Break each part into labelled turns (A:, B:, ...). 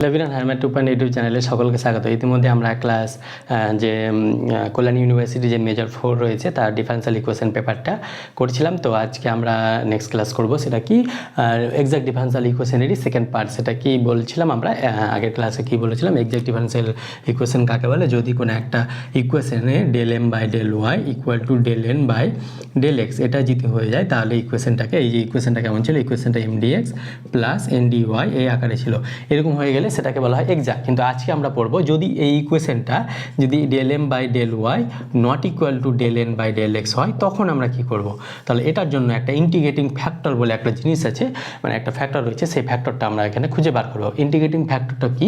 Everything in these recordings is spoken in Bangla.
A: লেভিনান হারম্যাট 2.8 ইউটিউব চ্যানেলে সকলকে স্বাগত। ইতিমধ্যে আমরা ক্লাস যে কল্যাণী ইউনিভার্সিটি যে মেজর 4 রয়েছে তার ডিফারেন্সিয়াল ইকুয়েশন পেপারটা করছিলাম। তো আজকে আমরা নেক্সট ক্লাস করব, সেটা কি এক্সাক্ট ডিফারেন্সিয়াল ইকুয়েশনেরই সেকেন্ড পার্ট। সেটা কি বলছিলাম আমরা আগের ক্লাসে কি বলেছিলাম, এক্সাক্ট ডিফারেন্সিয়াল ইকুয়েশন কাকে বলে? যদি কোনো একটা ইকুয়েশনে del m by del y equal to del n by del x এটা যদি হয়ে যায় তাহলে ইকুয়েশনটাকে, এই যে ইকুয়েশনটা কেমন ছিল, ইকুয়েশনটা m dx plus n dy এই আকারে ছিল, এরকম হয়ে গেলে সেটাকে বলা হয় এক্সাক্ট। কিন্তু আজকে আমরা পড়বো যদি এই ইকুয়েশনটা যদি del m by del y not equal to del n by del x হয়, তখন আমরা কি করব? তাহলে এটার জন্য একটা ইন্টিগ্রেটিং ফ্যাক্টর বলে একটা জিনিস আছে, মানে একটা ফ্যাক্টর রয়েছে, সেই ফ্যাক্টরটা আমরা এখানে খুঁজে বার করব। ইন্টিগ্রেটিং ফ্যাক্টরটা কি?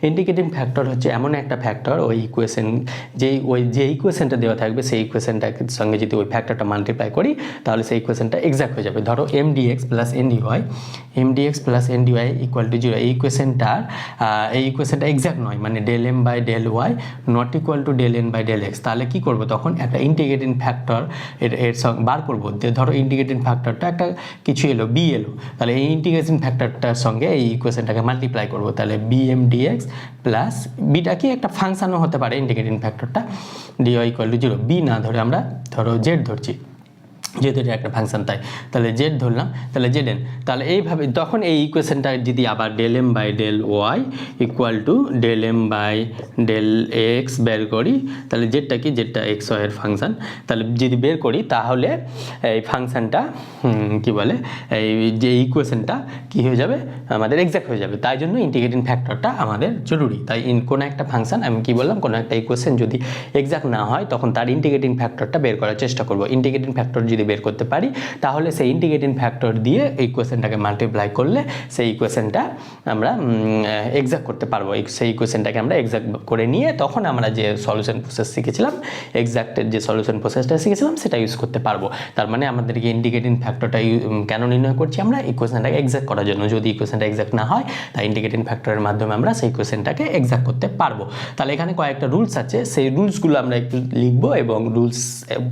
A: ইন্টিগ্রেটিং ফ্যাক্টর হচ্ছে এমন একটা ফ্যাক্টর, ওই ইকুয়েশন যে ইকুয়েশনটা দেওয়া থাকবে সেই ইকুয়েশনটার সঙ্গে যদি ওই ফ্যাক্টরটা মাল্টিপ্লাই করি তাহলে সেই ইকুয়েশনটা এক্সাক্ট হয়ে যাবে। ধরো m dx plus n dy, m dx plus n dy equal to 0, এই ইকুয়েশনটা এক্সাক্ট নয়, মানে del m by del y not equal to del n by del x। তাহলে কি করব? তখন একটা ইন্টিগ্রেটিং ফ্যাক্টর এর সঙ্গে বার করব। ধরো ইন্টিগ্রেটিং ফ্যাক্টরটা একটা কিছু এলো, b এলো, তাহলে এই ইন্টিগ্রেটিং ফ্যাক্টরটার সঙ্গে এই ইকুয়েশনটাকে মাল্টিপ্লাই করব। তাহলে bm dx প্লাস বিটা কি একটা ফাংশনও হতে পারে ইন্টিগ্রেটিং ফ্যাক্টরটা, dy ইকুয়াল টু 0। b না ধরে আমরা ধরো z ধরছি, যেহেতু এটা একটা ফাংশন তাহলে জেড ধরলাম, তাহলে জেড এন। তাহলে এইভাবে তখন এই ইকুয়েশনটা যদি আবার del m by del y equal to del m by del x বের করি, তাহলে জেডটা কি, জেডটা এক্স ওয়াইয়ের ফাংশন, তাহলে যদি বের করি তাহলে এই ফাংশনটা কি বলে, এই যে ইকুয়েশনটা কি হয়ে যাবে, আমাদের এক্সাক্ট হয়ে যাবে। তাই জন্য ইন্টিগ্রেটিং ফ্যাক্টরটা আমাদের জরুরি। তাই কোনো একটা ফাংশন, আমি কি বললাম, কোনো একটা ইকুয়েশন যদি এক্সাক্ট না হয় তখন তার ইন্টিগ্রেটিং ফ্যাক্টরটা বের করার চেষ্টা করব। ইন্টিগ্রেটিং ফ্যাক্টর যদি বের করতে পারি তাহলে সেই ইন্টিগ্রেটিং ফ্যাক্টর দিয়ে ইকুয়েশনটাকে মাল্টিপ্লাই করলে সেই ইকুয়েশনটা আমরা এক্সাক্ট করতে পারবো। সেই ইকুয়েশনটাকে আমরা এক্সাক্ট করে নিয়ে তখন আমরা যে সলিউশন প্রসেস শিখেছিলাম, এক্সাক্টের যে সলিউশন প্রসেসটা শিখেছিলাম সেটা ইউজ করতে পারবো। তার মানে আমাদেরকে ইন্টিগ্রেটিং ফ্যাক্টরটা কেন নির্ণয় করছি আমরা? ইকুয়েশনটাকে এক্সাক্ট করার জন্য। যদি ইকুয়েশনটা এক্সাক্ট না হয় তাই ইন্টিগ্রেটিং ফ্যাক্টরের মাধ্যমে আমরা সেই ইকুয়েশনটাকে এক্সাক্ট করতে পারবো। তাহলে এখানে কয়েকটা রুলস আছে, সেই রুলসগুলো আমরা একটু লিখবো এবং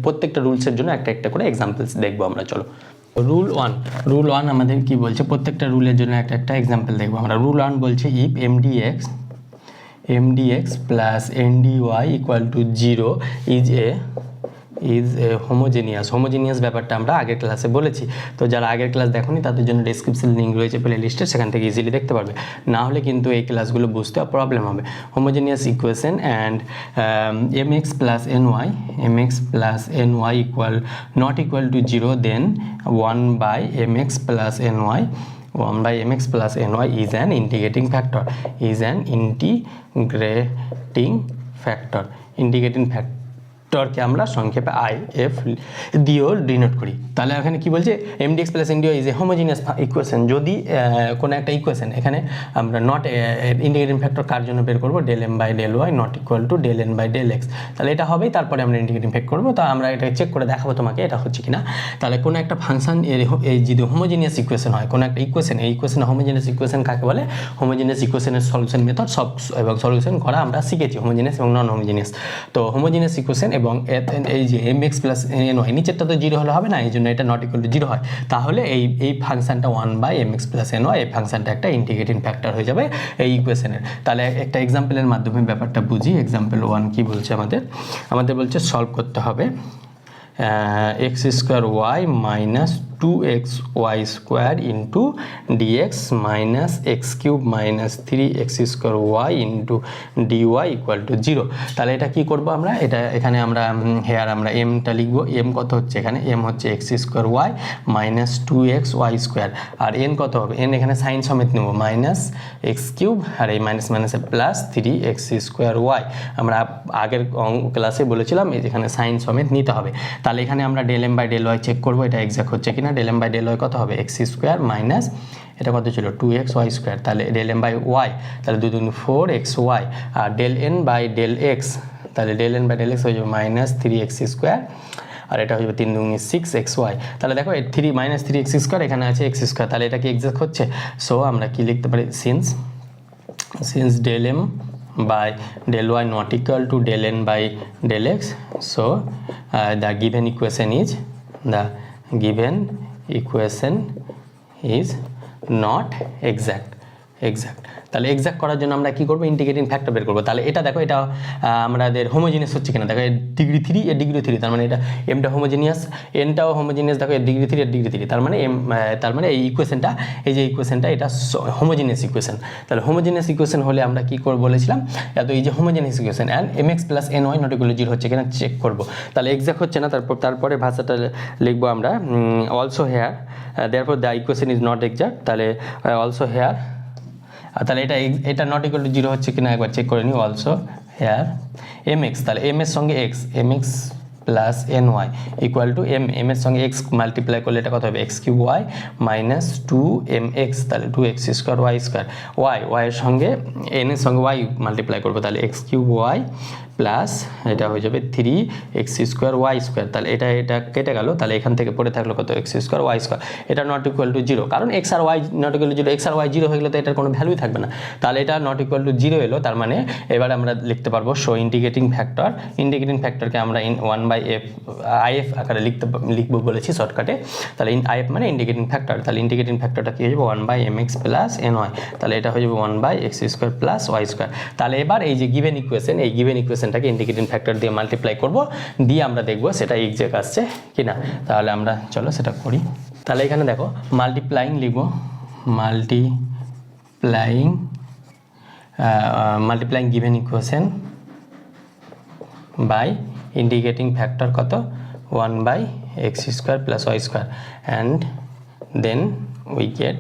A: প্রত্যেকটা রুলসের জন্য একটা একটা করে এক্সাম্পলস দেখবো আমরা। চলো, রুল ওয়ান আমাদের কি বলছে, প্রত্যেকটা রুলের জন্য একটা একটা এক্সাম্পল দেখবো আমরা। রুল ওয়ান বলছে if m dx plus n dy equal to 0 is a homogeneous ব্যাপারটা আমরা আগের ক্লাসে বলেছি। তো যারা আগের ক্লাস দেখোনি তাদের জন্য ডেসক্রিপশন লিঙ্ক রয়েছে প্লে লিস্টে, সেখান থেকে ইজিলি দেখতে পারবে। না হলে কিন্তু এই ক্লাসগুলো বুঝতে প্রবলেম হবে। Homogeneous equation and mx plus ny equal not equal to 0, then 1 by mx plus ny 1 by mx plus ny is an integrating factor, integrating factorকে আমরা সংক্ষেপে IF দিয়েও ডিনোট করি। তাহলে এখানে কি বলছে, m dx plus n dy is a homogeneous equation। যদি কোনো একটা ইকুয়েশন, এখানে আমরা নট ইন্টিগ্রেটিং ফ্যাক্টর কার জন্য বের করবো, del m by del y not equal to del n by del x। তাহলে এটা হবেই, তারপরে আমরা ইন্টিগ্রেটিং ফ্যাক্টর করবো। তো আমরা এটা চেক করে দেখাবো তোমাকে এটা হচ্ছে কিনা। তাহলে কোনো একটা ফাংশন এই যদি হোমোজেনিয়াস ইকুয়েশন হয়, কোনো একটা ইকুয়েশন, এই ইকুয়েশন হোমোজেনিয়াস ইকুয়েশন কাকে বলে? হোমোজেনিয়াস ইকুয়েশনের সলিউশন মেথড সব এবং সলিউশন করা আমরা শিখেছি, হোমোজেনিয়াস এবং নন হোমোজেনিয়াস। তো হোমোজেনিয়াস ইকুয়েশন এবং এই যে mx প্লাস ny, নিচেরটা তো 0 হলে হবে না, এই জন্য এটা নট ইকুয়াল টু 0 হয়। তাহলে এই ফাংশনটা 1 বাই mx প্লাস ny, এই ফাংশনটা একটা ইন্টিগ্রেটিং ফ্যাক্টর হয়ে যাবে এই ইকুয়েশনের। তাহলে একটা এক্সাম্পলের মাধ্যমে ব্যাপারটা বুঝি। এক্সাম্পল 1 কি বলছে আমাদের বলছে সলভ করতে হবে x square y minus 2xy square into dx minus x cube minus 3x square y into dy equal to 0। তাহলে এটা কি করব আমরা? এখানে আমরা আমরা mটা লিখবো। m কত হচ্ছে এখানে? m হচ্ছে x square y minus 2xy square, আর n কত হবে? n এখানে সাইন সমেত নেব, মাইনাস x কিউব, আর এই মাইনাস মাইনাসে প্লাস 3x স্কোয়ার y। আমরা আগের ক্লাসে বলেছিলাম এখানে সাইন সমেত নিতে হবে। তাহলে এখানে আমরা del m by del y check করবো এটা এক্সাক্ট হচ্ছে কিনা। del m by del y কত হবে? x স্কোয়ার মাইনাস এটা কত ছিল 2xy স্কোয়ার, তাহলে del m বাই y, তাহলে 2 2 4xy, আর del n by del x, তাহলে del n by del x হয়ে যাবে মাইনাস 3x স্কোয়ার, আর এটা হয়ে যাবে 3 2 6xy। তাহলে দেখো 3 মাইনাস 3x স্কোয়ার, এখানে আছে x স্কোয়ার, তাহলে এটা কি এক্সাক্ট হচ্ছে? সো আমরা কি লিখতে পারি, since del m by del y not equal to del n by del x, so the given equation is not exact. Exact. তাহলে এক্সাক্ট করার জন্য আমরা কি করব, ইন্টিগ্রেটিং ফ্যাক্টর বের করব। তাহলে এটা দেখো, এটা আমাদের হোমোজিনিয়াস হচ্ছে কিনা দেখো, ডিগ্রি 3 এর ডিগ্রি 3, তার মানে এটা এমটা হোমোজিনিয়াস, এনটাও হোমোজিনিয়াস, দেখো এর ডিগ্রি 3 এর ডিগ্রি 3, তার মানে তার মানে এই ইকুয়েশনটা, এই যে ইকুয়েশনটা এটা হোমোজিনিয়াস ইকুয়েশন। তাহলে হোমোজিনিয়াস ইকুয়েশন হলে আমরা কি করব বলেছিলাম, এত এই যে homogeneous equation and mx plus ny not equal to 0 হচ্ছে কিনা চেক করব। তাহলে এক্সাক্ট হচ্ছে না, তারপরে ভাষাটা লিখবো আমরা also here therefore the equation is not exact. তাহলে অলসো হেয়ার, তাহলে এটা নট ইকুয়াল টু 0 হচ্ছে কিনা একবার চেক করে নিই। অলসো হেয়ার mx, তাহলে m এর সঙ্গে x, mx plus ny equal to m এর সঙ্গে x মাল্টিপ্লাই করলে এটা কত হবে, x cube y minus 2mx, তাহলে 2x square y square, y এর সঙ্গে n এর সঙ্গে y মাল্টিপ্লাই করবো, তাহলে x কিউব y প্লাস এটা হয়ে যাবে 3x স্কোয়ার y স্কোয়ার। তাহলে এটা কেটে গেল, তাহলে এখান থেকে পড়ে থাকলো কত, x স্কোয়ার y স্কোয়ার। এটা নট ইকুয়াল টু 0, কারণ x আর y not equal to 0, x আর y 0 হয়ে গেলে তো এটার কোনো ভ্যালুই থাকবে না। তাহলে এটা নট ইকুয়াল টু 0 এলো, তার মানে এবার আমরা লিখতে পারবো শো ইন্টিগ্রেটিং ফ্যাক্টর। ইন্টিগ্রেটিং ফ্যাক্টরকে আমরা 1/f if আকারে লিখবো বলেছি শর্টকাটে। তাহলে if মানে ইন্টিগ্রেটিং ফ্যাক্টর, তাহলে ইন্টিগ্রেটিং ফ্যাক্টরটা কি হয়ে যাবে 1/mx প্লাস ny, তাহলে এটা হয়ে যাবে 1/x square plus y square. তাহলে এবার এই যে গিভেন ইকুয়েশন, এই গিভেন ইকুয়েশনটাকে ইন্টিগ্রেটিং ফ্যাক্টর দিয়ে মাল্টিপ্লাই করব, দিয়ে আমরা দেখব সেটা এক্সাক্ট আসছে কিনা। তাহলে আমরা চলো সেটা করি। তাহলে এখানে দেখো মাল্টিপ্লাইং লিখব, multiplying given equation by integrating factor কত 1/x square plus y square, and then we get,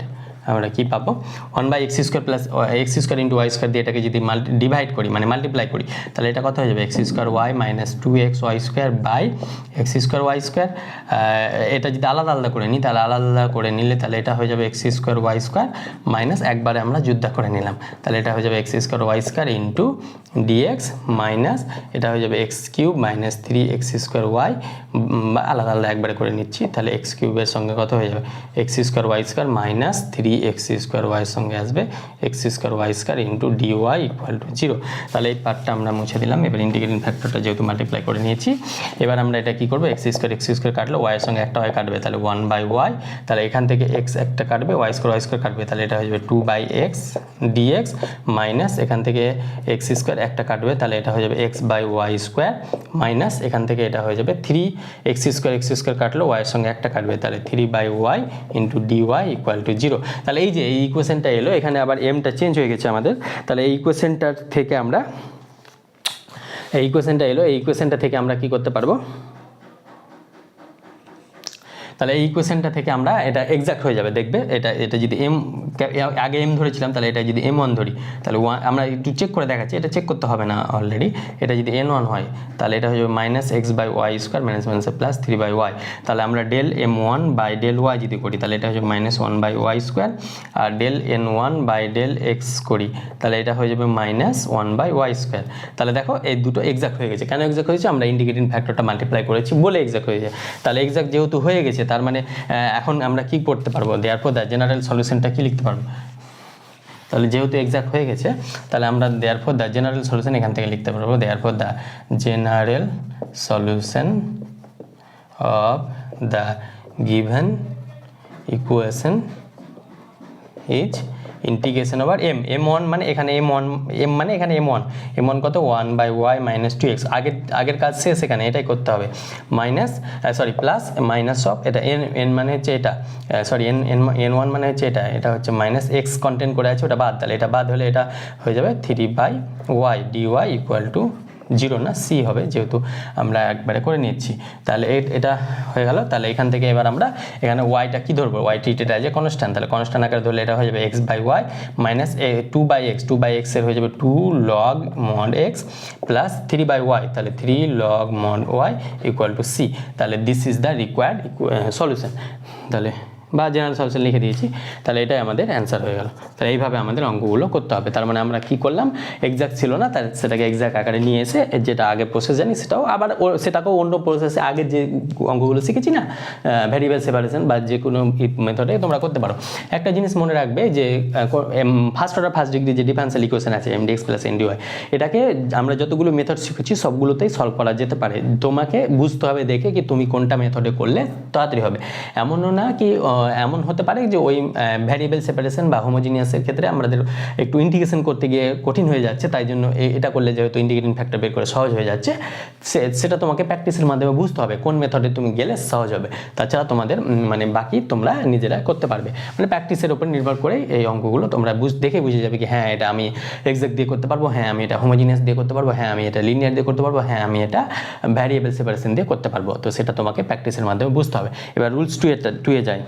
A: আমরা কি পাবো 1/x square plus x square into y square দিয়ে এটাকে যদি ডিভাইড করি মানে মাল্টিপ্লাই করি, তাহলে এটা কত হয়ে যাবে, x square y minus 2x y square by x square y square. এটা যদি আলাদা আলাদা করে নিই, তাহলে আলাদা করে নিলে তাহলে এটা হয়ে যাবে x square y square minus একবারে আমরা যোদ্ধা করে নিলাম, তাহলে এটা হয়ে যাবে x square y square into dx minus এটা হয়ে যাবে x cube minus 3x square y, বা আলাদা আলাদা একবারে করে নিচ্ছি, তাহলে x কিউবের সঙ্গে কত হয়ে যাবে x square y square minus 3x square y এর সঙ্গে আসবে x square y square into dy equal to 0। তাহলে এই পার্টটা আমরা মুছে দিলাম। এবার ইন্টিগ্রেটিং ফ্যাক্টরটা যেহেতু মাল্টিপ্লাই করে নিয়েছি, এবার আমরা এটা কি করবো, x স্কোয়ার কাটলো, y এর সঙ্গে একটা y কাটবে, তাহলে 1/y, তাহলে এখান থেকে x একটা কাটবে, y স্কোয়ার কাটবে, তাহলে এটা হয়ে যাবে 2/x dx মাইনাস এখান থেকে x স্কোয়ার একটা কাটবে, তাহলে এটা হয়ে যাবে x/y স্কোয়ার মাইনাস এখান থেকে এটা হয়ে যাবে 3x স্কোয়ার কাটলো, y এর সঙ্গে একটা কাটবে, তাহলে 3/y into dy equal to 0। তাহলে এই যে এই ইকুয়েশনটা এলো, এখানে আবার এমটা চেঞ্জ হয়ে গেছে আমাদের, তাহলে এই ইকুয়েশনটার থেকে আমরা এই ইকুয়েশনটা এলো, এই ইকুয়েশনটা থেকে আমরা কি করতে পারবো, তাহলে এই ইকুয়েশনটা থেকে আমরা এটা এক্সাক্ট হয়ে যাবে, দেখবে এটা যদি আগে m ধরেছিলাম, তাহলে এটা যদি m1 ধরি, তাহলে আমরা একটু চেক করে দেখাচ্ছি, এটা চেক করতে হবে না অলরেডি, এটা যদি n1 হয় তাহলে এটা হয়ে যাবে minus x/y square minus plus 3/y, তাহলে আমরা del m1 by del y যদি করি, তাহলে এটা হয়ে যাবে মাইনাস 1/y স্কোয়ার, আর del n1 by del x করি, তাহলে এটা হয়ে যাবে মাইনাস 1/y স্কোয়ার। তাহলে দেখো এই দুটো এক্সাক্ট হয়ে গেছে। কেন এক্সাক্ট হয়েছে, আমরা ইন্টিগ্রেটিং ফ্যাক্টরটা মাল্টিপ্লাই করেছি বলে এক্সাক্ট হয়েছে। তাহলে এক্সাক্ট যেহেতু হয়ে গেছে, তার মানে এখন আমরা কি করতে পারবো, দেয়ারফর দ্য জেনারেল সলিউশনটা কি লিখতে পারবো, তাহলে যেহেতু এক্সাক্ট হয়ে গেছে, তাহলে আমরা দেয়ারফর দ্য জেনারেল সলিউশন এখান থেকে লিখতে পারবো, therefore the general solution of the given equation is integration over m1 মানে এখানে m মানে এখানে m1 কত 1/y মাইনাস 2x, আগের কাজ শেষ, এখানে এটাই করতে হবে, মাইনাস প্লাস মাইনাস অফ এটা n মানে হচ্ছে এটা, n1 মানে হচ্ছে এটা হচ্ছে মাইনাস x কন্টেন্ট করে আছে, ওটা বাদ, তাহলে এটা বাদ হলে এটা হয়ে যাবে 3/y dy ইকুয়াল টু 0 না c হবে, যেহেতু আমরা একবারে করে নিচ্ছি। তাহলে এটা হয়ে গেল। তাহলে এখান থেকে এবার আমরা এখানে yটা কি ধরবো, y ট্রিটেড আছে কনস্ট্যান্ট, তাহলে কনস্ট্যান্ট আকারে ধরলে এটা হয়ে যাবে x/y মাইনাস 2/x এর হয়ে যাবে 2 log mod x plus 3/y, তাহলে 3 log mod y equal two c। তাহলে this is the required solution, তাহলে বা জেনারেল সলিউশন লিখে দিয়েছি, তাহলে এটাই আমাদের অ্যান্সার হয়ে গেল। তাহলে এইভাবে আমাদের অঙ্কগুলো করতে হবে। তার মানে আমরা কি করলাম, এক্সাক্ট ছিল না, তার সেটাকে এক্সাক্ট আকারে নিয়ে এসে যেটা আগে প্রসেস জানি সেটাও আবার সেটাকেও অন্য প্রসেসে আগের যে অঙ্কগুলো শিখেছি না, ভ্যারিয়েবল সেপারেশন বা যে কোনো মেথডে তোমরা করতে পারো। একটা জিনিস মনে রাখবে যে ফার্স্ট অর্ডার ফার্স্ট ডিগ্রি যে ডিফারেন্সিয়াল ইকুয়েশন আছে mdx প্লাস ndy, এটাকে আমরা যতগুলো মেথড শিখেছি সবগুলোতেই সলভ করা যেতে পারে। তোমাকে বুঝতে হবে দেখে কি তুমি কোনটা মেথডে করলে তাড়াতাড়ি হবে। এমনও না কি এমন হতে পারে যে ওই ভ্যারিয়েবল সেপারেশন বা হোমোজিনিয়াসের ক্ষেত্রে আমাদের একটু ইন্টিগ্রেশন করতে গিয়ে কঠিন হয়ে যাচ্ছে, তাই জন্য এটা করলে যেহেতু ইন্টিগ্রেটিং ফ্যাক্টর বের করে সহজ হয়ে যাচ্ছে, সেটা তোমাকে প্র্যাকটিসের মাধ্যমে বুঝতে হবে কোন মেথডে তুমি গেলে সহজ হবে। তাছাড়া তোমাদের মানে বাকি তোমরা নিজেরা করতে পারবে, মানে প্র্যাকটিসের উপর নির্ভর করে এই অঙ্কগুলো তোমরা দেখে বুঝে যাবে কি হ্যাঁ এটা আমি এক্সাক্ট দিয়ে করতে পারবো, হ্যাঁ আমি এটা হোমোজিনিয়াস দিয়ে করতে পারবো, হ্যাঁ আমি এটা লিনিয়ার দিয়ে করতে পারবো, হ্যাঁ আমি এটা ভ্যারিয়েবল সেপারেশন দিয়ে করতে পারবো। তো সেটা তোমাকে প্র্যাকটিসের মাধ্যমে বুঝতে হবে। এবার রুলস টুয়ে যাই।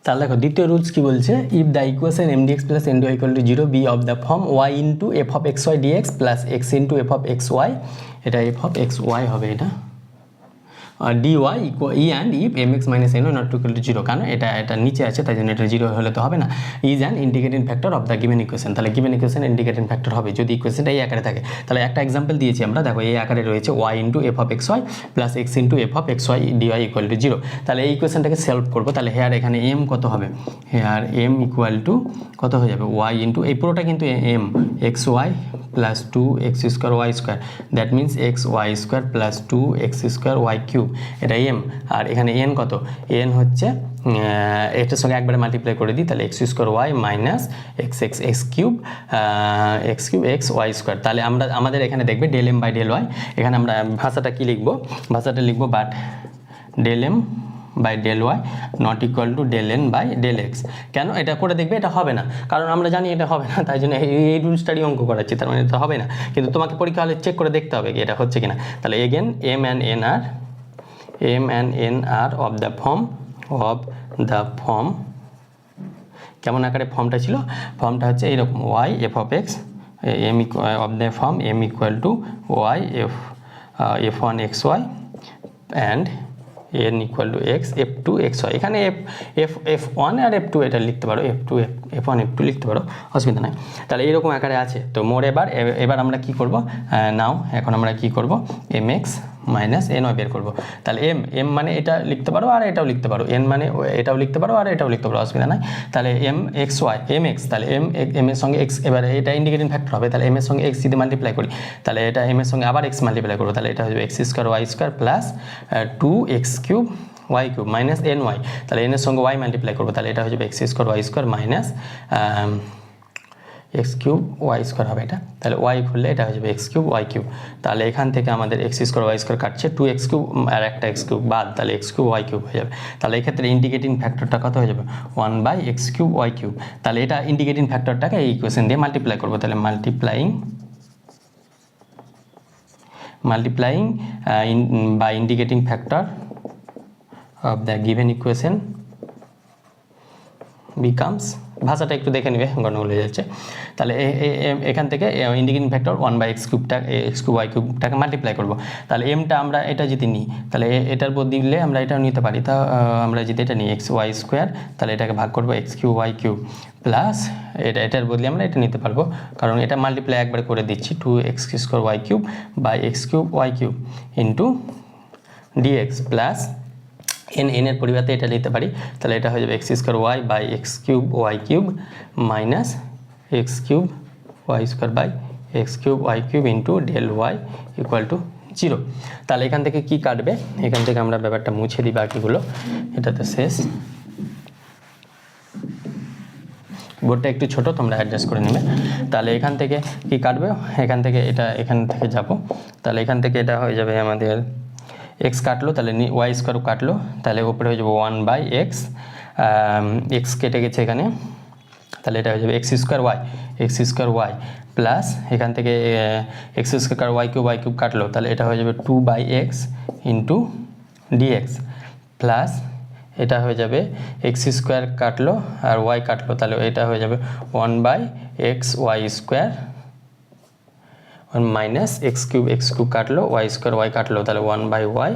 A: তাহলে দেখো দ্বিতীয় রুলস কি বলছে, if the equation mdx plus n2 equal to 0 be of the form y into f of x y dx plus x into f of x y, এটা এফ অফ এক্স ওয়াই হবে এটা, dy equal e and if mx minus n not equal to 0, কারণ এটা নিচে আছে তাই জন্য এটা 0 হলে তো হবে না। Is an integrating factor of the given equation, তাহলে গিভেন ইকুয়েশন ইন্টিগ্রেটিং ফ্যাক্টর হবে যদি ইকুয়েশনটা এই আকারে থাকে। তাহলে একটা এক্সাম্পল দিয়েছি আমরা, দেখো এই আকারে রয়েছে y into f of x y plus x into f of x y dy equal to 0। তাহলে এই ইকুয়েশনটাকে সলভ করবো, তাহলে হেয়ার এখানে m কত হবে, হেয়ার m ইকুয়াল টু কত হয়ে যাবে y ইন্টু এই পুরোটা কিন্তু m x y plus 2x square y square, that means x y square plus 2x square y cube, এটা m। আর এখানে n কত, n হচ্ছে এটার সঙ্গে একবারে মাল্টিপ্লাই করে দিই, তাহলে x square y minus x cube x y square. তাহলে আমাদের এখানে দেখবে del m by del y, এখানে আমরা ভাষাটা কি লিখবো, ভাষাটা লিখবো but del m by del y not equal to del n by del x. কেন এটা করে দেখবে এটা হবে না, কারণ আমরা জানি এটা হবে না, তাই জন্য এই রুলসটারই অঙ্ক করাচ্ছি, তার মানে এটা হবে না। কিন্তু তোমাকে পরীক্ষা হলে চেক করে দেখতে হবে কি এটা হচ্ছে কিনা। তাহলে again m and n are of the form কেমন আকারে ফর্মটা ছিল, ফর্মটা হচ্ছে এইরকম y f of x m of the form m equal to y f one x y and n equal to x f two x y. এখানে এফ ওয়ান আর এফ টু এটা লিখতে পারো, এফ ওয়ান এফ টু লিখতে পারো, অসুবিধা নাই। তাহলে এইরকম আকারে আছে। তো মোর এবার আমরা কি করব, এখন আমরা কি করব, m x minus n y বের করবো। তাহলে এম মানে এটা লিখতে পারো আর এটাও লিখতে পারো, এন মানে এটাও লিখতে পারো আর এটাও লিখতে পারো, অসুবিধা নাই। তাহলে m x y m x, তাহলে এম এর সঙ্গে এক্স, এবারে এটা ইন্ডিকেটিং ফ্যাক্টর হবে, তাহলে এম এর সঙ্গে এক্স যদি মাল্টিপ্লাই করি, তাহলে এটা এম এর সঙ্গে আবার এক্স মাল্টিপ্লাই করবো, তাহলে এটা হবে x square y square plus 2x cube y cube minus n y, তাহলে এন এর সঙ্গে ওয়াই মাল্টিপ্লাই করবো, তাহলে এটা হয়ে যাবে x square y square minus x cube y square হবে এটা, তাহলে ওয়াই খুললে এটা হয়ে যাবে এক্স কিউব ওয়াই কিউব। তাহলে এখান থেকে আমাদের এক্স স্কোয়ার ওয়াই স্কোয়ার কাটছে, 2x কিউব আর একটা এক্স কিউব বাদ, তাহলে এক্স কিউব ওয়াই কিউব হয়ে যাবে। তাহলে এক্ষেত্রে ইন্ডিকেটিং ফ্যাক্টরটা কত হয়ে যাবে, 1/x কিউব ওয়াই কিউব। তাহলে এটা ইন্ডিকেটিং ফ্যাক্টরটাকে এই ইকুয়েশন দিয়ে মাল্টিপ্লাই করবো, তাহলে multiplying by indicating factor of the given equation becomes, ভাষাটা একটু দেখে নেবে গণ্ডগোল হয়ে যাচ্ছে। তাহলে এখান থেকে ইন্ডিকেটিং ফ্যাক্টর 1/x কিউবটা এক্স কিউব ওয়াই কিউবটাকে মাল্টিপ্লাই করবো। তাহলে এমটা আমরা এটা যদি নিই, তাহলে এটার বদলে আমরা এটাও নিতে পারি, তা আমরা যদি এটা নিই এক্স ওয়াই স্কোয়ার, তাহলে এটাকে ভাগ করবো x cube y cube plus এটার বদলে আমরা এটা নিতে পারবো, কারণ এটা মাল্টিপ্লাই একবার করে দিচ্ছি, 2x square y cube by x cube y cube into dx plus n এর পরিবর্তে এটা নিতে পারি, তাহলে এটা হয়ে যাবে x square y by x cube y cube minus x cube y square by x cube y cube into del y equal to 0। তাহলে এখান থেকে কি কাটবে, এখান থেকে আমরা ব্যাপারটা মুছে দিই বাকিগুলো, এটা তো শেষ। বোর্ডটা একটু ছোট, তোমরা অ্যাডজাস্ট করে নেবে। তাহলে এখান থেকে কি কাটবে, এখান থেকে এটা এখান থেকে যাব, তাহলে এখান থেকে এটা হয়ে যাবে আমাদের এক্স কাটলো, তাহলে ওয়াই স্কোয়ার কাটলো, তাহলে উপরে হয়ে যাবে 1/x, এক্স কেটে গেছে এখানে, তাহলে এটা হয়ে যাবে এক্স স্কোয়ার ওয়াই প্লাস এখান থেকে এক্স স্কোয়ার ওয়াই কিউব কাটলো, তাহলে এটা হয়ে যাবে 2/x ইন্টু ডিএক্স প্লাস এটা হয়ে যাবে এক্স স্কোয়ার কাটলো আর ওয়াই কাটলো, তাহলে এটা হয়ে যাবে 1/x y square minus x cube কাটলো ওয়াই স্কোয়ার ওয়াই কাটলো, তাহলে 1/y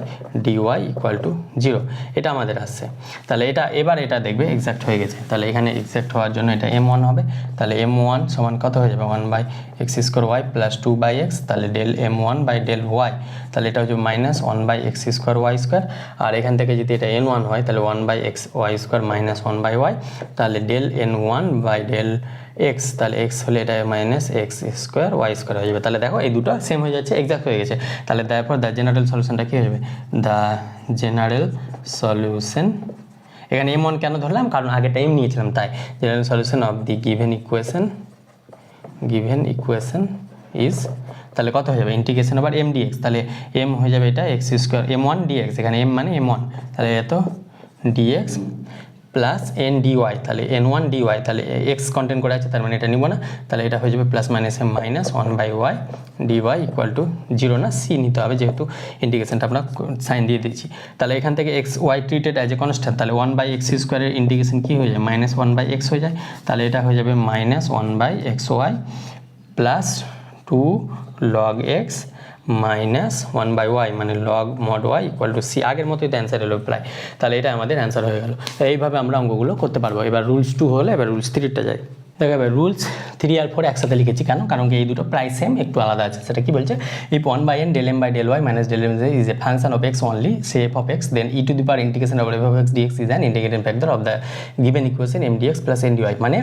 A: dy ইকুয়াল টু 0। এটা আমাদের আসছে। তাহলে এবার এটা দেখবে এক্সাক্ট হয়ে গেছে, তাহলে এখানে এক্সাক্ট হওয়ার জন্য এটা m1 হবে, তাহলে m1 সমান কত হয়ে যাবে 1/x square Y plus 2/x, তাহলে del m1 by del y, তাহলে এটা হচ্ছে minus 1/x square y square, আর এখান থেকে যদি এটা n1 হয় তাহলে 1/x y square minus 1/y, তাহলে del n1 by del x, তাহলে এক্স হলে এটা minus x square y square হয়ে যাবে। তাহলে দেখো এই দুটো সেম হয়ে যাচ্ছে, এক্সাক্ট হয়ে গেছে। তাহলে তারপর দ্য জেনারেল সলিউশনটা কী হয়ে যাবে, দ্য জেনারেল সলিউশন এখানে m1 কেন ধরলাম, কারণ আগেটা m নিয়েছিলাম তাই। General solution of the given equation is, তাহলে কত হয়ে যাবে ইন্টিগ্রেশন ওভার m dx, তাহলে m হয়ে যাবে এটা x স্কোয়ার m1 dx, এখানে m মানে m1, তাহলে এত dx প্লাস n dy, তাহলে n1 dy, তাহলে x কন্টেন্ট করে আছে তার মানে এটা নিব না, তাহলে এটা হয়ে যাবে plus minus m minus 1/y dy equal to 0 না c নিতে হবে, যেহেতু ইন্টিগ্রেশনটা আমরা সাইন দিয়ে দিচ্ছি। তাহলে এখান থেকে x y treated as a constant, তাহলে 1/x স্কোয়ারের ইন্টিগ্রেশন কী হয়ে যায় মাইনাস 1/x হয়ে যায়, তাহলে এটা হয়ে যাবে minus 1/xy plus 2 log x minus 1/y মানে log mod y equal two c, আগের মতোই তো অ্যান্সার এলো প্রায়, তাহলে এটা আমাদের অ্যান্সার হয়ে গেল। এইভাবে আমরা অঙ্কগুলো করতে পারবো। এবার রুলস 2 হলে এবার রুলস 3টা যাই। দেখো এবার রুলস 3 আর 4 একসাথে লিখেছি কেন, কারণ কি এই দুটো প্রায় সেম, একটু আলাদা আছে। সেটা কি বলছে, if 1/n del m by del y minus del m is a function of x only, say f of x, then e to the power integration over f of x dx is an integrating factor of the given equation m dx plus n dy। মানে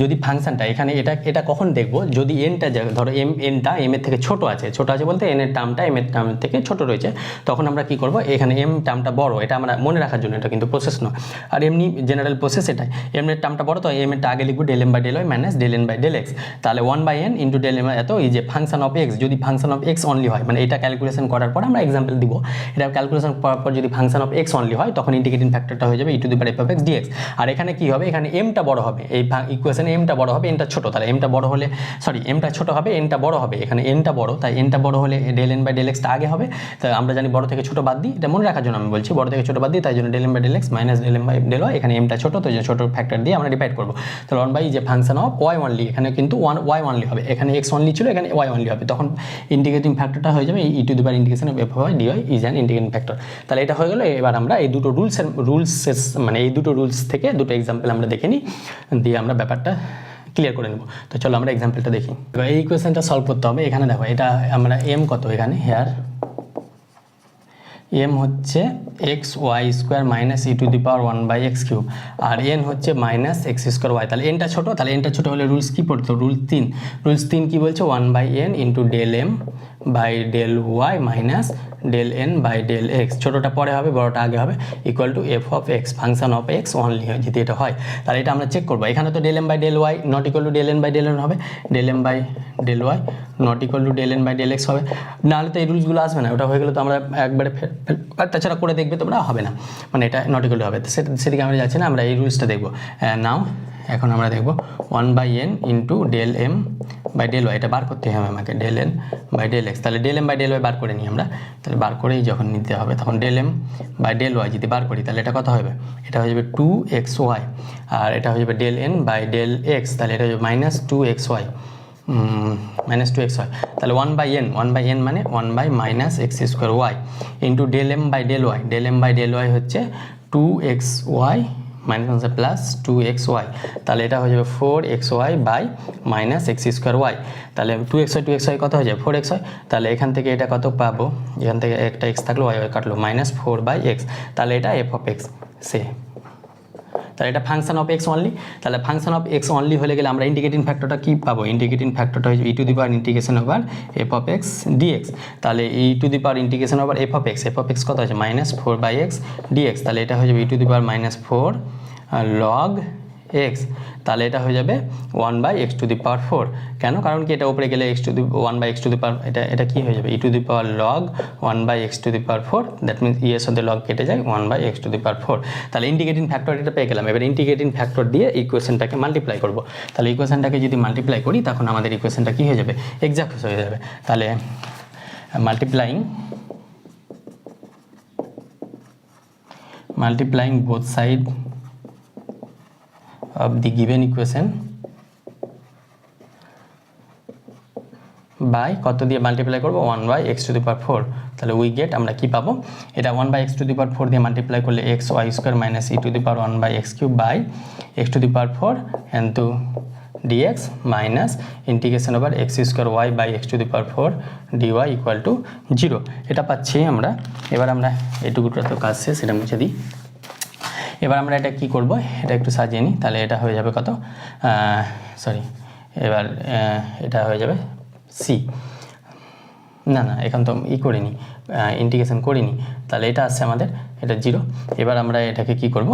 A: যদি ফাংশনটা এখানে এটা কখন দেখবো, যদি nটা ধরো nটা m এর থেকে ছোট আছে বলতে n এর টার্মটা m এর টার্মের থেকে ছোট রয়েছে, তখন আমরা কি করব, এখানে m টার্মটা বড়, এটা আমরা মনে রাখার জন্য, এটা কিন্তু প্রসেস নয়, আর এমনি জেনারেল প্রসেস এটাই, m এর টার্মটা বড় তো m এরটা আগে লিখবো del m by del y minus del n by del x, তাহলে 1/n ইন্টু del m এত এই যে ফাংশন অফ x, যদি ফাংশন অফ x অনলি হয়, মানে এটা ক্যালকুলেশন করার পর আমরা এক্সাম্পল দিব, এটা ক্যালকুলেশন করার পর যদি ফাংশন অফ x অনলি হয় তখন ইন্টিগ্রেটিং ফ্যাক্টরটা হয়ে যাবে e to the power f of x dx। আর এখানে কি হবে, এখানে mটা বড় হবে, এই ইকুয়েশনে mটা বড় হবে nটা ছোট, তাহলে mটা বড় হলে mটা ছোট হবে nটা বড় হবে, এখানে nটা বড়, তাই nটা বড় হলে del n by del x টা আগে হবে, তাই আমরা জানি বড় থেকে ছোট বাদ দিই, এটা মনে রাখার জন্য আমি বলছি, বড় থেকে ছোট বাদ দিই, তাই জন্য del m by del x minus del m by del y, এখানে mটা ছোট তো ছোট ফ্যাক্টর দিয়ে আমরা ডিভাইড করব, তাহলে 1 যে ফাংশন অফ y অনলি, এখানে কিন্তু y অনলি হবে, এখানে x অনলি ছিল, এখানে y অনলি হবে, তখন ইন্টিগ্রেটিং ফ্যাক্টরটা হয়ে যাবে e to the power integration of f of y dy is an integrating factor. তাহলে এটা হয়ে গেল। এবার আমরা এই দুটো রুলস মানে এই দুটো রুলস থেকে দুটো এক্সাম্পল আমরা দেখে নিই, দিয়ে আমরা ব্যাপারটা ক্লিয়ার করে নেব। তো চলো আমরা এক্সাম্পলটা দেখি। এবার এই ইকুয়েশনটা সলভ করতে হবে। এখানে দেখো এটা আমরা m কত, এখানে হেয়ার m হচ্ছে x y square minus e to the power 1/x cube, আর n হচ্ছে মাইনাস এক্স স্কোয়ার ওয়াই। তাহলে nটা ছোটো, তাহলে nটা ছোটো হলে রুলস কী পড়তো, রুলস 3 কী বলছে, 1/n into del m by del y minus del n by del x, ছোটোটা পরে হবে বড়োটা আগে হবে, equal to f of x function of x only হয়, যদি এটা হয় তাহলে এটা আমরা চেক করবো। এখানে তো del m by del y not equal to del n by del n হবে, del m by del y not equal to del n by del x হবে, নাহলে তো এই রুলসগুলো আসবে না, ওটা হয়ে গেলে তো আমরা একবারে তাছাড়া করে দেখবে তোমরা হবে না, মানে এটা নট ইকুয়াল টু হবে, সেদিকে আমরা যাচ্ছি না, আমরা এই রুলসটা দেখবো নাও। এখন আমরা দেখব 1/n into del m by del y, এটা বার করতে হবে আমাকে, del n by del x, তাহলে del m by del y বার করে নিই আমরা, তাহলে বার করেই যখন নিতে হবে তখন del m by del y যদি বার করি তাহলে এটা কত হবে, এটা হয়ে যাবে 2xy, আর এটা হয়ে যাবে del n by del x, তাহলে এটা হয়ে যাবে মাইনাস 2xy মাইনাস 2xy, তাহলে 1/n মানে 1 minus x square y into del m by del y হচ্ছে 2xy মাইনাস প্লাস 2xy, তাহলে এটা হয়ে যাবে 4xy by minus x square y, তাহলে 2xy কত হয়ে যাবে 4xy, তাহলে এখান থেকে এটা কত পাবো, এখান থেকে একটা x থাকলো y কাটলো মাইনাস 4/x, তাহলে এটা f of x সে, তাহলে এটা ফাংশন অফ এক্স অনলি, তাহলে ফাংশন অফ এক্স অনলি হলে গেলে আমরা ইন্টিগ্রেটিং ফ্যাক্টরটা কী পাবো, ইন্টিগ্রেটিং ফ্যাক্টরটা হচ্ছে e to the power integration over f of x dx, তাহলে e to the power integration over f of x কত আছে মাইনাস 4/x ডিএক্স, তাহলে এটা হয়ে যাবে e to the power minus 4 log x, তাহলে এটা হয়ে যাবে 1/x টু দি পাওয়ার 4, কেন, কারণ কি এটা উপরে গেলে 1/x টু দি পাওয়ার এটা কি হয়ে যাবে e to the power log 1/x to the power 4, that means এর সাথে লগ কেটে যায় 1/x টু দি পাওয়ার 4, তাহলে ইন্টিগ্রেটিং ফ্যাক্টর এটা পেয়ে গেলাম। এবার ইন্টিগ্রেটিং ফ্যাক্টর দিয়ে ইকুয়েশনটাকে মাল্টিপ্লাই করব, তাহলে ইকুয়েশনটাকে যদি মাল্টিপ্লাই করি তখন আমাদের ইকুয়েশনটা কি হয়ে যাবে, এক্সাক্ট হয়ে যাবে, তাহলে multiplying both side of the given equation by কত দিয়ে মাল্টিপ্লাই করবো 1/x টু দি পাওয়ার 4, তাহলে উই গেট আমরা কি পাবো, এটা 1/x টু দি পাওয়ার 4 দিয়ে মাল্টিপ্লাই করলে x y square minus e to the power 1/x cube by x to the power 4 into dx minus integration over x square y by x to the power 4 dy equal to 0, এটা পাচ্ছি আমরা। এবার আমরা এটুকুটা তো কাজ শেষ, এটা মুছে দিই। এবার আমরা এটা কি করব, এটা একটু সাজিয়ে নিই, তাহলে এটা হয়ে যাবে কত, এবার এটা হয়ে যাবে c, না না এখানে তো করিনি, ইন্টিগ্রেশন করিনি, তাহলে এটা আসছে আমাদের, এটা 0। এবার আমরা এটাকে কি করব,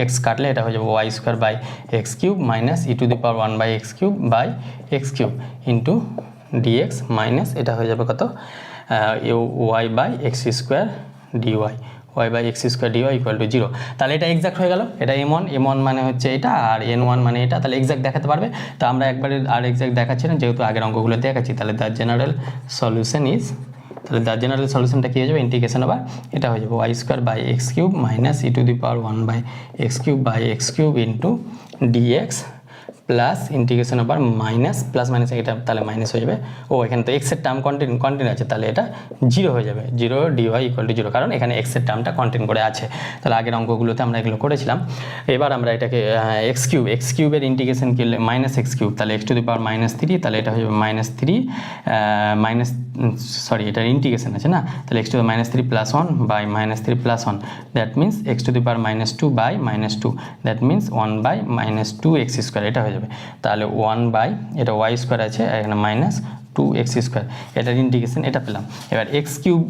A: এক্স কাটলে এটা হয়ে যাবে y square by x cube minus e to the power 1 by x cube by x cube into dx minus এটা হয়ে যাবে কত, y by x square dy, y by x square dy equal to 0। তাহলে এটা এক্সাক্ট হয়ে গেল, এটা m1 মানে হচ্ছে এটা, আর n1 মানে এটা, তাহলে এক্সাক্ট দেখাতে পারবে। তো আমরা একবারে আর এক্সাক্ট দেখাচ্ছি না, যেহেতু আগের অঙ্কগুলো দেখাচ্ছি। তাহলে দ্য জেনারেল সলিউশন ইজ, তাহলে দ্য জেনারেল সলিউশনটা কী হয়ে যাবে, ইন্টিগ্রেশন আবার এটা হয়ে যাবে y square by x cube minus e to the power 1 by x cube into dx plus integration আবার মাইনাস প্লাস মাইনাস এটা তাহলে মাইনাস হয়ে যাবে। ও এখানে তো এক্সের টার্ম কন্টিনিউ আছে, তাহলে এটা 0 হয়ে যাবে, 0 ডিওয়াই ইকুয়াল টু 0, কারণ এখানে এক্সের টার্মটা কন্টিনিউ করে আছে। তাহলে আগের অঙ্কগুলোতে আমরা এগুলো করেছিলাম। এবার আমরা এটাকে এক্স কিউবের ইন্টিগ্রেশন করলে মাইনাস এক্স কিউব, তাহলে এক্স টু দি পাওয়ার -3, তাহলে এটা হয়ে যাবে -3 এটার ইন্টিগ্রেশন আছে না, তাহলে x to the -3 plus 1 by -3 plus 1, that means x to the power -2 by -2, that means 1 by -2 x square এটা হয়ে যাবে। তাহলে 1 বাই এটা ওয়াই স্কোয়ার আছে, এখানে -2 এক্স স্কোয়ার, এটার ইন্টিগ্রেশন এটা পেলাম। এবার x cube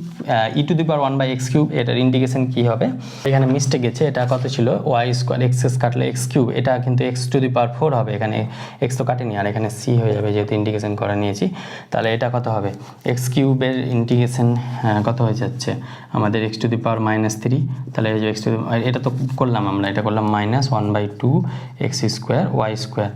A: e to the power 1 by x cube, এটার ইন্টিগ্রেশন কী হবে, এখানে মিস্টেক গেছে, এটা কত ছিল ওয়াই স্কোয়ার এক্স কাটলে এক্স কিউব, এটা কিন্তু এক্স টু দি পাওয়ার 4 হবে, এখানে এক্স তো কাটেনি, আর এখানে সি হয়ে যাবে যেহেতু ইন্টিগ্রেশন করে নিয়েছি। তাহলে এটা কত হবে, এক্স কিউবের ইন্টিগ্রেশন কত হয়ে যাচ্ছে আমাদের এক্স টু দি পাওয়ার -3, তাহলে এই যে এক্স টু দি, এটা তো করলাম আমরা, এটা করলাম -1/2 এক্স স্কোয়ার ওয়াই স্কোয়ার,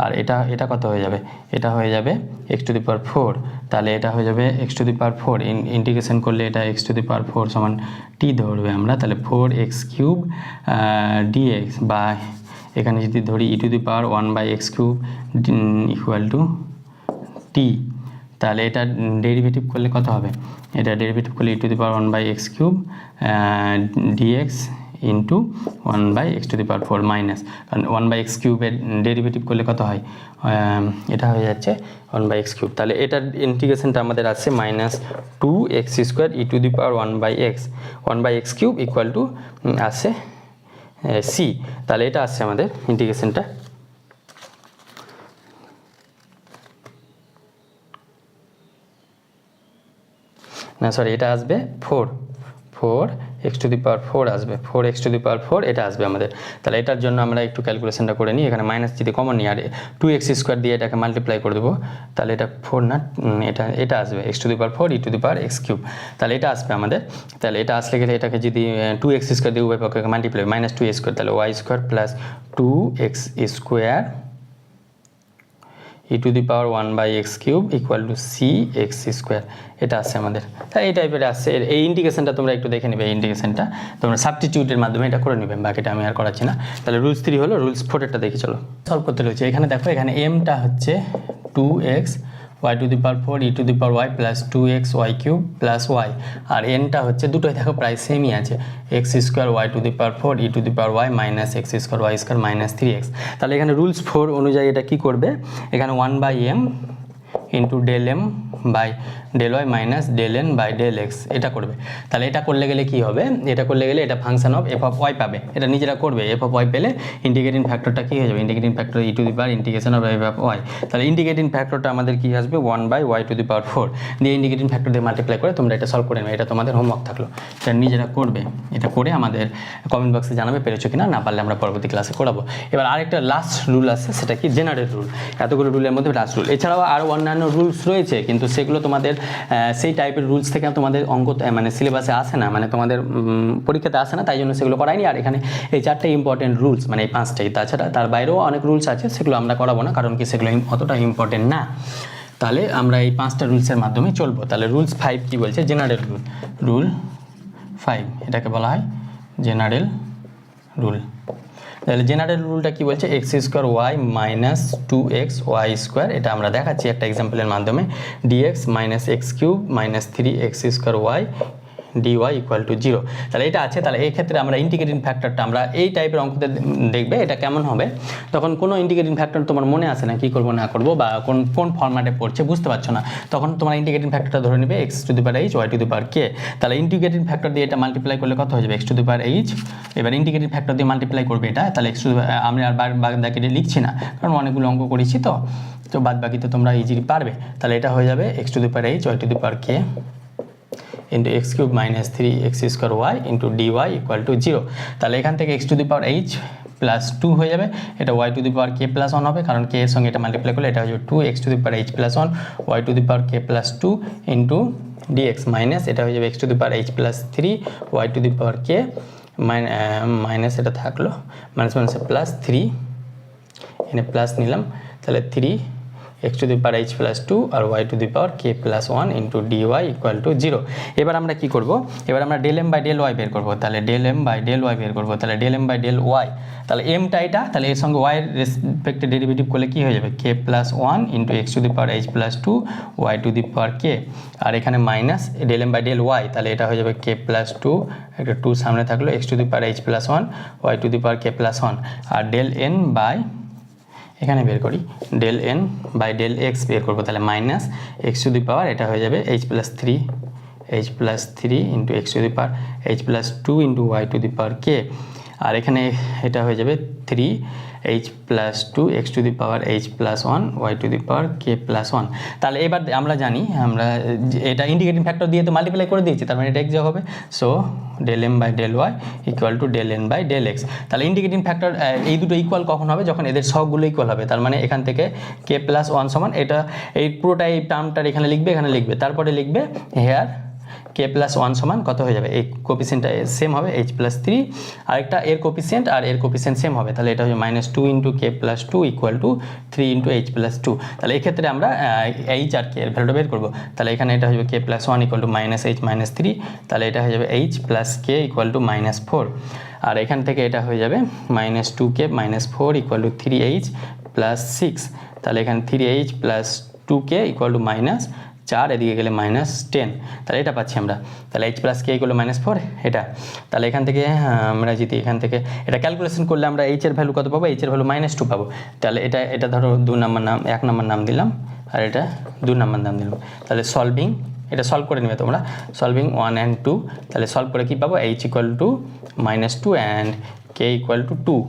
A: আর এটা কত হয়ে যাবে, এটা হয়ে যাবে এক্স টু দি পাওয়ার 4, তাহলে এটা হয়ে যাবে x to the power 4, integration করলে এটা এক্স টু দি পাওয়ার 4 সমান টি ধরবে আমরা, তাহলে 4x কিউব ডিএক্স বা এখানে যদি ধরি e to the power 1 by x cube equal to t, তাহলে এটা ডেরিভেটিভ করলে কত হবে, এটা ডেরিভেটিভ করলে e to the power 1 by x cube dx into 1 by x to the power 4 minus, কারণ 1 বাই এক্স কিউবের ডেরিভেটিভ করলে কত হয়, এটা হয়ে যাচ্ছে 1 বাই এক্স কিউব, তাহলে এটার ইন্টিগ্রেশনটা আমাদের আছে -2 x square e to the power 1 by x cube equal to আছে সি, তাহলে এটা আসছে আমাদের ইন্টিগ্রেশনটা। না সরি, এটা আসবে 4 এক্স টু দি পাওয়ার 4 আসবে, 4x টু দি পাওয়ার 4 এটা আসবে আমাদের। তাহলে এটার জন্য আমরা একটু ক্যালকুলেশনটা করে নিই, এখানে মাইনাস যদি কমন নিই আর 2x স্কোয়ার দিয়ে এটাকে মাল্টিপ্লাই করে দেবো, তাহলে এটা 4 না, এটা আসবে x to the power 4 E to the power x cube, তাহলে এটা আসবে আমাদের। তাহলে এটা আসলে গেলে এটাকে যদি 2x স্কোয়ার দিয়ে উভয় পক্ষকে মাল্টিপ্লাই -2 স্কোয়ার, তাহলে y square plus 2x square e to the power 1 by x cube equal to c x square, এটা আসছে আমাদের। তাই এই টাইপের আসছে, এই ইন্টিগ্রেশনটা তোমরা একটু দেখে নেবে, এই ইন্টিগ্রেশনটা তোমরা সাবস্টিটিউটের মাধ্যমে এটা করে নেবে, বাকিটা আমি আর করাচ্ছি না। তাহলে রুলস 3 হলো, রুলস 4 এরটা দেখি চলো সলভ করতে রয়েছে। এখানে দেখো, এখানে এমটা হচ্ছে 2x y to the power 4 E to the power y plus 2x y cube plus y, আর এনটা হচ্ছে দুটোই দেখো প্রায় সেমই আছে, x square y to the power 4 E to the power y minus x square y square minus 3x। তাহলে এখানে রুলস 4 অনুযায়ী এটা কি করবে, এখানে 1 by m into del m by del y minus del n by del x এটা করবে। তাহলে এটা করলে গেলে কি হবে, এটা করলে গেলে এটা function of f of y পাবে, এটা নিজেরা করবে। এফ অফ ওয়াই পেলে ইন্টিগ্রেটিং ফ্যাক্টরটা কী হয়ে যাবে, integrating factor e to the power integration of f of y, তাহলে ইন্টিগ্রেটিং ফ্যাক্টরটা আমাদের কী আসবে 1 by y to the power 4 দিয়ে ইন্টিগ্রেটিং ফ্যাক্টর দিয়ে মাল্টিপ্লাই করে তোমরা এটা সলভ করে নেবে, এটা তোমাদের হোমওয়ার্ক থাকলো, এটা নিজেরা করবে। এটা করে আমাদের কমেন্ট বক্সে জানাবে পেরেছো কিনা, না পারলে আমরা পরবর্তী ক্লাসে করাবো। এবার আরেকটা লাস্ট রুল আছে, সেটা কি জেনারেল রুল, এতগুলো রুলের মধ্যে লাস্ট রুল। এছাড়াও আরও অন্যান্য রুলস রয়েছে, কিন্তু সেগুলো তোমাদের সেই টাইপের রুলস থেকে তোমাদের অঙ্ক মানে সিলেবাসে আসে না, মানে তোমাদের পরীক্ষাতে আসে না, তাই জন্য সেগুলো করায়নি। আর এখানে এই 4টে ইম্পর্টেন্ট রুলস, মানে এই 5টাই, তাছাড়া তার বাইরেও অনেক রুলস আছে, সেগুলো আমরা করাবো না, কারণ কি সেগুলো অতটা ইম্পর্টেন্ট না। তাহলে আমরা এই 5টা রুলসের মাধ্যমে চলবো। তাহলে রুলস 5 কি বলছে, জেনারেল রুল, রুল 5 এটাকে বলা হয় জেনারেল রুল। তাহলে জেনারেল রুলটা কি বলছে, x square y minus 2x y square, এটা আমরা দেখাচ্ছি একটা এক্সাম্পলের মাধ্যমে, dx minus x cube minus 3x square y dy equal to 0। তাহলে এটা আছে। তাহলে এই ক্ষেত্রে আমরা ইন্টিগ্রেটিং ফ্যাক্টরটা আমরা এই টাইপের অঙ্কতে দেখবে এটা কেমন হবে, তখন কোনো ইন্টিগ্রেটিং ফ্যাক্টর তোমার মনে আসে না, কী করবো না করবো, বা কোন ফর্ম্যাটে পড়ছে বুঝতে পারছো না, তখন তোমার ইন্টিগ্রেটিং ফ্যাক্টরটা ধরে নেবে x to the power h y to the power k. তাহলে ইন্টিগ্রেটিং ফ্যাক্টর দিয়ে এটা মাল্টিপ্লাই করলে কত হয়ে যাবে, x to the power H. এবার ইন্টিগ্রেটিং ফ্যাক্টর দিয়ে মাল্টিপ্লাই করবে এটা, তাহলে এক্স টু, আমি আর ব্যাকেটে লিখছি না, কারণ অনেকগুলো অঙ্ক করেছি তো। তো বাদ বাকি তো তোমরা ইজিলি পারবে। তাহলে এটা হয়ে যাবে x to the power h y to the power k into x cube minus 3x square y into dy equal to 0। তাহলে এখান থেকে x to the power h plus 2 হয়ে যাবে, এটা y to the power k plus 1 হবে, কারণ k এর সঙ্গে এটা মাল্টিপ্লাই করলে এটা হয়ে যাবে 2x two the power h plus 1 y to the power k plus 2 into dx minus এটা হয়ে যাবে x to the power h plus 3 y to the power k minus এটা থাকলো মাইনাস মাইনাস প্লাস 3 এখানে প্লাস নিলাম, তাহলে 3x to the power h plus 2 আর y to the power k plus 1 into dy equal to 0। এবার আমরা কি করব, এবার আমরা del m by del y বের করবো। তাহলে del m by del y বের করবো, তাহলে del m by del y, তাহলে এমটা এটা, তাহলে এর সঙ্গে ওয়াই এর রেসপেক্টে ডেরিভেটিভ করলে কি হয়ে যাবে k plus 1 into x to the power h plus 2 y to the power k, আর এখানে minus del m by del y, তাহলে এটা হয়ে যাবে k প্লাস 2, একটা 2 সামনে থাকলো x to the power h plus 1 y to the power k plus 1, আর ডেল এন বাই এখানে বের করি del n by del x বের করবো, তাহলে minus x to the power এটা হয়ে যাবে h plus 3 into x to the power h plus 2 into y to the power k, আর এখানে এটা হয়ে যাবে 3h plus 2 x to the power h plus 1 y to the power k plus 1। তাহলে এবার আমরা জানি আমরা এটা ইন্টিগ্রেটিং ফ্যাক্টর দিয়ে তো মাল্টিপ্লাই করে দিয়েছি, তার মানে এটা এক্স হবে, so del m by del y equal to del n by del x. তাহলে ইন্টিগ্রেটিং ফ্যাক্টর এই দুটো ইকুয়াল কখন হবে, যখন এদের সবগুলো ইকুয়াল হবে, তার মানে এখান থেকে k প্লাস 1 সমান এটা এই পুরোটা এই টার্মটার এখানে লিখবে, তারপরে লিখবে হেয়ার k প্লাস 1 সমান কত হয়ে যাবে, এই কোপিসিয়েন্টটা সেম হবে h প্লাস 3, আরেকটা এর কোপিসিয়েন্ট আর এর কোপিসিয়েন্ট সেম হবে, তাহলে এটা হবে minus 2 into k plus 2 equal to 3 into h plus 2। তাহলে এই ক্ষেত্রে আমরা h আর k এর ভ্যালুটা বের করবো, তাহলে এখানে এটা হয়ে যাবে k plus 1 equal to minus h minus 3, তাহলে এটা হয়ে যাবে h plus k equal to minus 4, আর এখান থেকে এটা হয়ে যাবে minus 2k minus 4 equal to 3h plus 6, তাহলে এখানে 3h plus 2k equal to minus 4, এদিকে গেলে মাইনাস 10, তাহলে এটা পাচ্ছি আমরা, তাহলে h plus K equal minus 4 এটা, তাহলে এখান থেকে আমরা যদি এখান থেকে এটা ক্যালকুলেশন করলে আমরা h এর ভ্যালু কত পাবো, h এর ভ্যালু মাইনাস 2 পাবো, তাহলে এটা ধরো 2 নম্বর নাম 1 নম্বর নাম দিলাম আর এটা 2 নম্বর নাম দিলাম, তাহলে সলভিং এটা সলভ করে নেবে তোমরা, সলভিং 1 and 2, তাহলে সলভ করে কি পাবো h equal to minus 2 and k equal two 2,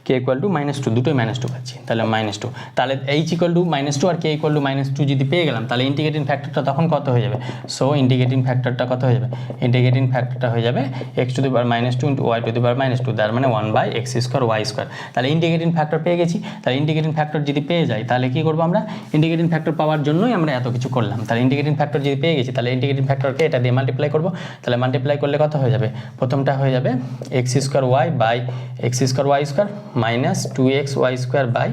A: k equal to minus 2, দুটোই মাইনাস 2 পাচ্ছি, তাহলে মাইনাস 2, তাহলে h ইকুয়াল টু মাইনাস 2 আর k ইকুয়াল টু মাইনাস 2 যদি পেয়ে গেলাম, তাহলে ইন্টিগ্রেটিং ফ্যাক্টরটা তখন কত হয়ে যাবে, সো ইন্টিগ্রেটিং ফ্যাক্টরটা কত হয়ে যাবে, ইন্টিগ্রেটিং ফ্যাক্টরটা হয়ে যাবে x to the power minus 2 into y to the power minus 2, তার মানে 1 by x square y square. তাহলে ইন্টিগ্রেটিং ফ্যাক্টর পেয়ে গেছি, তাহলে ইন্টিগ্রেটিং ফ্যাক্টর যদি পেয়ে যাই তাহলে কি করবো আমরা, ইন্টিগ্রেটিং ফ্যাক্টর পাওয়ার জন্যই আমরা এত কিছু করলাম, তাহলে ইন্টিগ্রেটিং ফ্যাক্টর যদি পেয়ে গেছি তাহলে ইন্টিগ্রেটিং ফ্যাক্টরকে এটা দিয়ে মাল্টিপ্লাই করবো, তাহলে মাল্টিপ্লাই করলে কত হয়ে যাবে, প্রথমটা হয়ে যাবে x square y by x square y square minus 2x y square by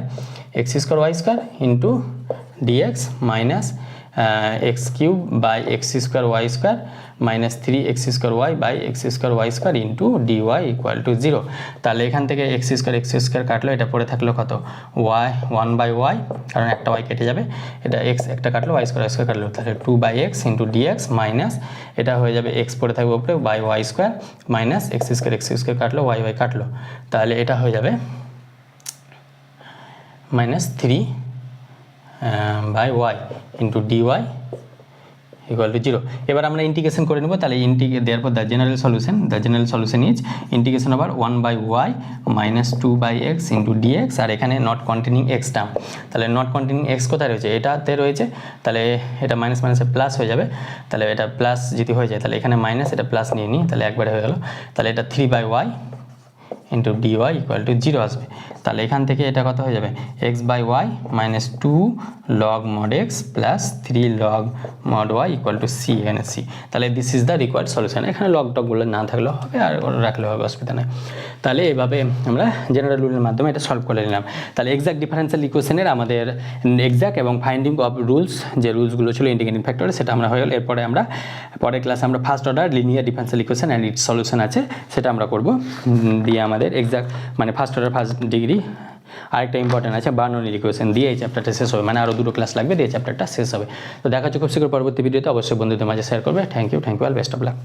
A: x square y square into dx minus x cube by x square y square minus 3x square y by x square y square into dy equal to 0। তাহলে এখান থেকে এক্স স্কোয়ার কাটলো, এটা পরে থাকলো কত ওয়াই 1 বাই ওয়াই, কারণ একটা ওয়াই কেটে যাবে, এটা এক্স একটা কাটলো ওয়াই স্কোয়ার কাটলো, তাহলে 2 by x into dx minus এটা হয়ে যাবে এক্স পরে থাকবে উপরে by y square minus x square কাটলো ওয়াই কাটলো, তাহলে এটা হয়ে যাবে minus 3 by y into dy equal to 0। এবার আমরা ইন্টিগ্রেশন করে নেব, তাহলে দেওয়ার পর the general solution is integration over 1 by y minus 2 by x into dx, আর এখানে নট কন্টেনিং এক্স টার্ম, তাহলে নট কন্টেনিং এক্স কোথায় রয়েছে, এটাতে রয়েছে, তাহলে এটা মাইনাস মাইনাসে প্লাস হয়ে যাবে, তাহলে এটা প্লাস যদি হয়ে যায় তাহলে এখানে মাইনাস এটা প্লাস নিয়ে নিই, তাহলে একবারে হয়ে গেল, তাহলে এটা 3 by y into dy equal to 0 আসবে, তাহলে এখান থেকে এটা কত হয়ে যাবে x by y minus 2 log mod x plus 3 log mod y equal to c, এখানে সি, তাহলে this is the required solution. এখানে লগ টকগুলো না থাকলেও হবে আর রাখলেও হবে, অসুবিধা নেই। তাহলে এভাবে আমরা জেনারেল রুলের মাধ্যমে এটা সলভ করে নিলাম। তাহলে এক্সাক্ট ডিফারেন্সিয়াল ইকুয়েশনের আমাদের এক্সাক্ট এবং ফাইন্ডিং অফ রুলস, যে রুলসগুলো ছিল ইন্টিগ্রেটিং ফ্যাক্টরে, সেটা আমরা হয়ে গেল। এরপরে আমরা পরের ক্লাসে আমরা first order linear differential equation and it's solution আছে, সেটা আমরা করব, দিয়ে আমাদের এক্সাক্ট মানে ফার্স্ট অর্ডার ফার্স্ট ডিগ্রি আরেকটা ইম্পর্টেন্ট আছে বার্নোলির ইকুয়েশন, দিয়ে এই চ্যাপ্টারটা শেষ হবে, মানে আরও 2টো ক্লাস লাগবে, দিয়ে চ্যাপ্টারটা শেষ হবে। তো দেখা হচ্ছে খুব শীঘ্র পরবর্তী ভিডিওতে, অবশ্যই বন্ধুদের মাঝে শেয়ার করবে। Thank you all, best of lakh.